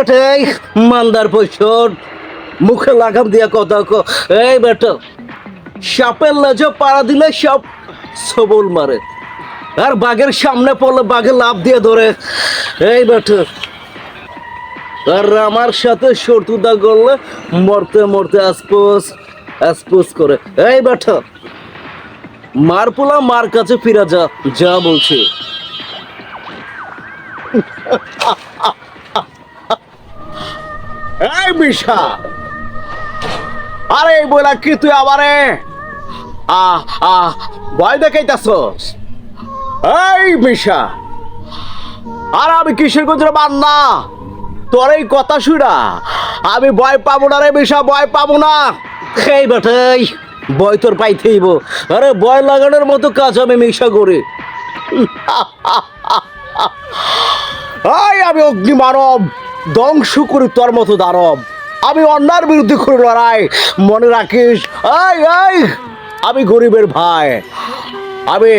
বেটা এই মান্দার পয়সর মুখে লাগাম দিয়া কথা কো। এই বেটা সাপের লেজে পাড়া দিলে সাপ সবল মারে, আর বাঘের সামনে পড়লে বাঘে লাফ দিয়ে ধরে। এই বেটা আর আমার সাথে শত্রুতা করলে মরতে মরতে আসপোস আসপোস করে। এই বেটা মার পোলা মার কাছে ফিরা যা, যা বলছে। এই মিশা, আরে বলা কি তুই আমারে আহ আহ ভয় দেখাইতাছস? এই মিশা, আর আমি কিশোরগঞ্জের বান্না, তোর এই কথা শুনা আমি ভয় পাবো না রে মিশা, ভয় পাবো না। এই বেটাই ভয় তোর পাইতেইব, আরে ভয় লাগানোর মতো কাজ আমি মিশা করি। আমি অগ্নি মানব, ধ্বংস করি তোর মতো দানব, আমি অন্যায়ের বিরুদ্ধে করি লড়াই, মনে রাখিস। এই আমি গরিবের ভাই, আমি